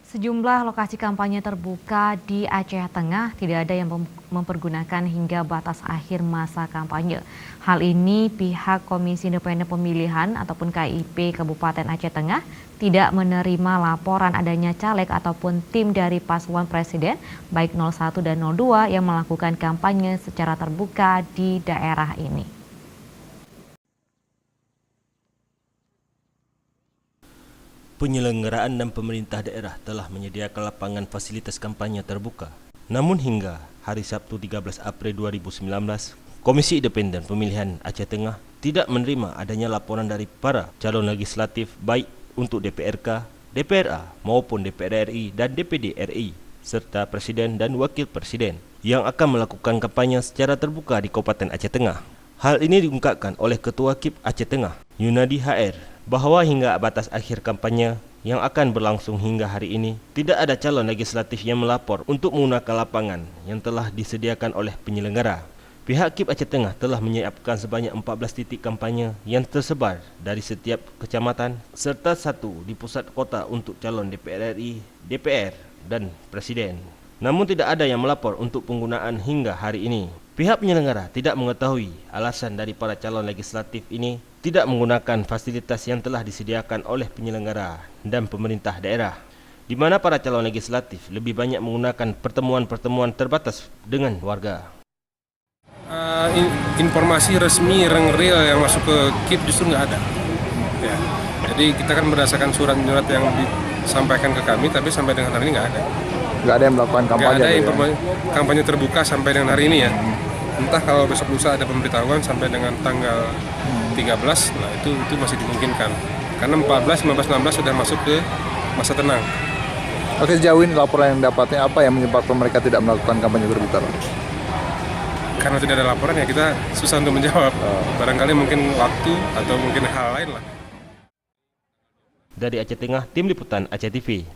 Sejumlah lokasi kampanye terbuka di Aceh Tengah tidak ada yang mempergunakan hingga batas akhir masa kampanye. Hal ini pihak Komisi Independen Pemilihan ataupun KIP Kabupaten Aceh Tengah tidak menerima laporan adanya caleg ataupun tim dari paslon presiden baik 01 dan 02 yang melakukan kampanye secara terbuka di daerah ini. Penyelenggaraan dan pemerintah daerah telah menyediakan lapangan fasilitas kampanye terbuka. Namun hingga hari Sabtu 13 April 2019, Komisi Independen Pemilihan Aceh Tengah tidak menerima adanya laporan dari para calon legislatif baik untuk DPRK, DPRA maupun DPR RI dan DPD RI serta Presiden dan Wakil Presiden yang akan melakukan kampanye secara terbuka di Kabupaten Aceh Tengah. Hal ini diungkapkan oleh Ketua KIP Aceh Tengah, Yunadi HR, bahwa hingga batas akhir kampanye yang akan berlangsung hingga hari ini, tidak ada calon legislatif yang melapor untuk menggunakan lapangan yang telah disediakan oleh penyelenggara. Pihak KIP Aceh Tengah telah menyiapkan sebanyak 14 titik kampanye yang tersebar dari setiap kecamatan serta satu di pusat kota untuk calon DPR RI, DPR, dan Presiden. Namun tidak ada yang melapor untuk penggunaan hingga hari ini. Pihak penyelenggara tidak mengetahui alasan dari para calon legislatif ini tidak menggunakan fasilitas yang telah disediakan oleh penyelenggara dan pemerintah daerah, di mana para calon legislatif lebih banyak menggunakan pertemuan-pertemuan terbatas dengan warga. Informasi resmi yang real yang masuk ke KIP justru nggak ada. Ya. Jadi kita kan berdasarkan surat-surat yang disampaikan ke kami, tapi sampai dengan hari ini nggak ada. Nggak ada yang melakukan kampanye? Nggak ada kampanye terbuka sampai dengan hari ini ya. Entah kalau besok lusa ada pemberitahuan sampai dengan tanggal 13, nah itu masih dimungkinkan. Karena 14, 15, 16 sudah masuk ke masa tenang. Oke, sejauh ini laporan yang dapatnya apa yang menyebabkan mereka tidak melakukan kampanye terbuka? Karena tidak ada laporan ya kita susah untuk menjawab. Barangkali mungkin waktu atau mungkin hal lain lah. Dari Aceh Tengah, Tim Liputan Aceh TV.